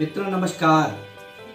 मित्रों नमस्कार।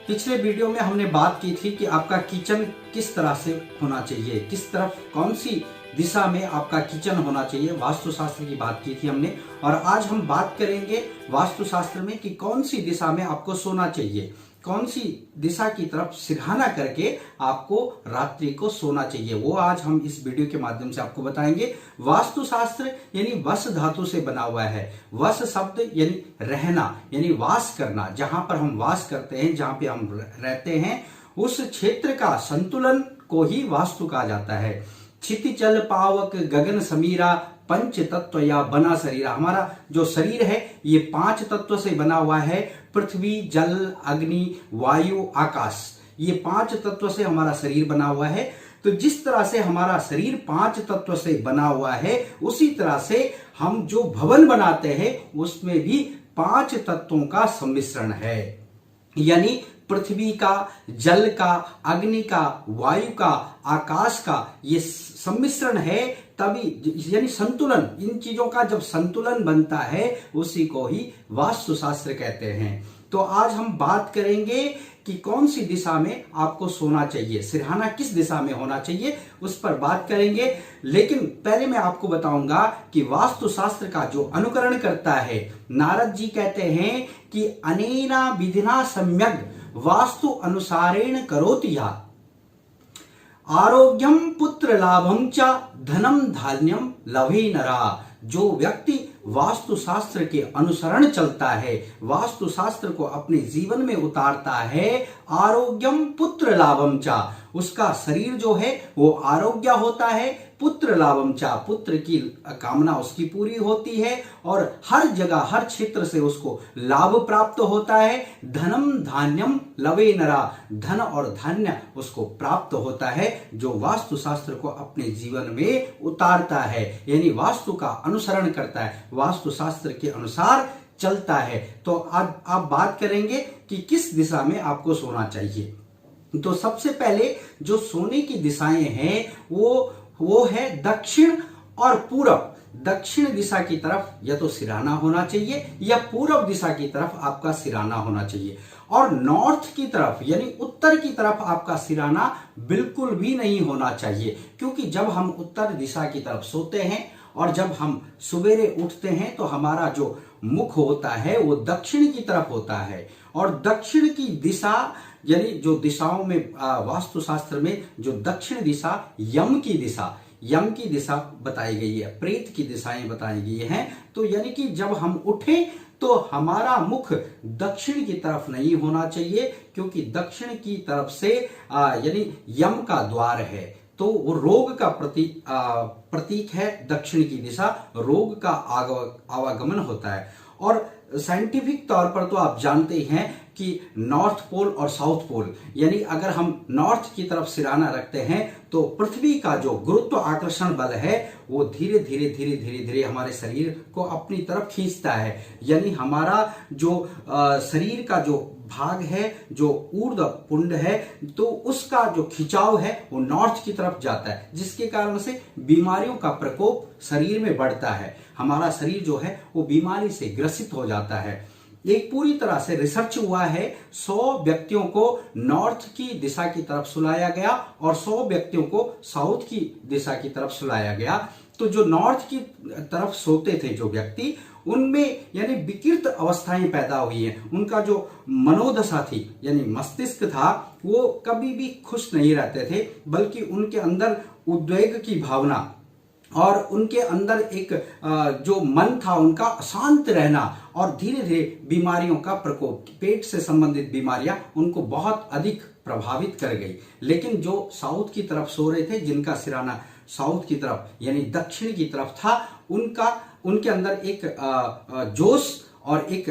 पिछले वीडियो में हमने बात की थी कि आपका किचन किस तरह से होना चाहिए, किस तरफ कौन सी दिशा में आपका किचन होना चाहिए, वास्तुशास्त्र की बात की थी हमने। और आज हम बात करेंगे वास्तुशास्त्र में कि कौन सी दिशा में आपको सोना चाहिए, कौन सी दिशा की तरफ सिरहाना करके आपको रात्रि को सोना चाहिए, वो आज हम इस वीडियो के माध्यम से आपको बताएंगे। वास्तुशास्त्र यानी वस धातु से बना हुआ है। वस शब्द यानी रहना, यानी वास करना, जहां पर हम वास करते हैं, जहां पे हम रहते हैं, उस क्षेत्र का संतुलन को ही वास्तु कहा जाता है। क्षिति जल पावक गगन समीरा पंच तत्व या बना शरीर। हमारा जो शरीर है ये 5 तत्व से बना हुआ है। पृथ्वी, जल, अग्नि, वायु, आकाश, ये 5 तत्व से हमारा शरीर बना हुआ है। तो जिस तरह से हमारा शरीर 5 तत्व से बना हुआ है, उसी तरह से हम जो भवन बनाते हैं उसमें भी 5 तत्वों का सम्मिश्रण है। यानी पृथ्वी का, जल का, अग्नि का, वायु का, आकाश का ये सम्मिश्रण है, तभी यानी संतुलन, इन चीजों का जब संतुलन बनता है उसी को ही वास्तुशास्त्र कहते हैं। तो आज हम बात करेंगे कि कौन सी दिशा में आपको सोना चाहिए, सिरहाना किस दिशा में होना चाहिए, उस पर बात करेंगे। लेकिन पहले मैं आपको बताऊंगा कि वास्तुशास्त्र का जो अनुकरण करता है, नारद जी कहते हैं कि अनेना विधिना सम्यक वास्तु अनुसारेण करोति यः आरोग्यम पुत्र लाभम च धनम धान्यम लभे नरा। जो व्यक्ति वास्तुशास्त्र के अनुसरण चलता है, वास्तुशास्त्र को अपने जीवन में उतारता है, आरोग्यम पुत्र लाभम च, उसका शरीर जो है वो आरोग्य होता है, पुत्र लाभम च, पुत्र की कामना उसकी पूरी होती है और हर जगह हर क्षेत्र से उसको लाभ प्राप्त होता है। धनम धान्यम लवे नरा, धन और धान्य उसको प्राप्त होता है जो वास्तुशास्त्र को अपने जीवन में उतारता है, यानी वास्तु का अनुसरण करता है, वास्तुशास्त्र के अनुसार चलता है। तो आज आप बात करेंगे कि किस दिशा में आपको सोना चाहिए। तो सबसे पहले जो सोने की दिशाएं हैं वो है दक्षिण और पूरब। दक्षिण दिशा की तरफ या तो सिरहाना होना चाहिए या पूरब दिशा की तरफ आपका सिरहाना होना चाहिए। और नॉर्थ की तरफ यानी उत्तर की तरफ आपका सिरहाना बिल्कुल भी नहीं होना चाहिए, क्योंकि जब हम उत्तर दिशा की तरफ सोते हैं और जब हम सवेरे उठते हैं तो हमारा जो मुख होता है वो दक्षिण की तरफ होता है। और दक्षिण की दिशा यानी जो दिशाओं में वास्तुशास्त्र में जो दक्षिण दिशा यम की दिशा बताई गई है, प्रेत की दिशाएं बताई गई हैं। तो यानी कि जब हम उठें तो हमारा मुख दक्षिण की तरफ नहीं होना चाहिए, क्योंकि दक्षिण की तरफ से यानी यम का द्वार है, तो वो रोग का प्रतीक है। दक्षिण की दिशा रोग का आवागमन होता है। और साइंटिफिक तौर पर तो आप जानते हैं कि नॉर्थ पोल और साउथ पोल, यानी अगर हम नॉर्थ की तरफ सिरहाना रखते हैं तो पृथ्वी का जो गुरुत्व आकर्षण बल है वो धीरे धीरे हमारे शरीर को अपनी तरफ खींचता है। यानी हमारा जो शरीर का जो भाग है, जो ऊर्ध्व पुंड है, तो उसका जो खिंचाव है वो नॉर्थ की तरफ जाता है, जिसके कारण से बीमारियों का प्रकोप शरीर में बढ़ता है। हमारा शरीर जो है वो बीमारी से ग्रसित हो जाता है। एक पूरी तरह से रिसर्च हुआ है, 100 व्यक्तियों को नॉर्थ की दिशा की तरफ सुलाया गया और 100 व्यक्तियों को साउथ की दिशा की तरफ सुलाया गया। तो जो नॉर्थ की तरफ सोते थे जो व्यक्ति, उनमें यानी विकृत अवस्थाएं पैदा हुई हैं। उनका जो मनोदशा थी यानी मस्तिष्क था वो कभी भी खुश नहीं रहते थे, बल्कि उनके अंदर उद्वेग की भावना और उनके अंदर एक जो मन था उनका अशांत रहना और धीरे धीरे बीमारियों का प्रकोप, पेट से संबंधित बीमारियां उनको बहुत अधिक प्रभावित कर गई। लेकिन जो साउथ की तरफ सो रहे थे, जिनका सिरहाना साउथ की तरफ यानी दक्षिण की तरफ था, उनके अंदर एक जोश और एक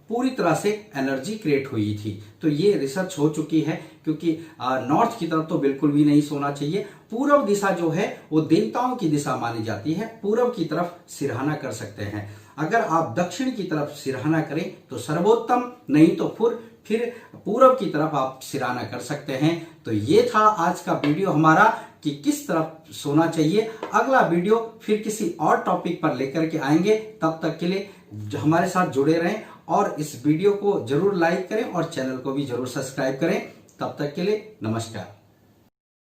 पूरी तरह से एनर्जी क्रिएट हुई थी। तो ये रिसर्च हो चुकी है, क्योंकि नॉर्थ की तरफ तो बिल्कुल भी नहीं सोना चाहिए। पूरब दिशा जो है वो देवताओं की दिशा मानी जाती है, पूरब की तरफ सिरहाना कर सकते हैं। अगर आप दक्षिण की तरफ सिरहाना करें तो सर्वोत्तम, नहीं तो फिर पूरब की तरफ आप सिरहाना कर सकते हैं। तो ये था आज का वीडियो हमारा कि किस तरफ सोना चाहिए। अगला वीडियो फिर किसी और टॉपिक पर लेकर के आएंगे, तब तक के लिए हमारे साथ जुड़े रहें और इस वीडियो को जरूर लाइक करें और चैनल को भी जरूर सब्सक्राइब करें। तब तक के लिए नमस्कार।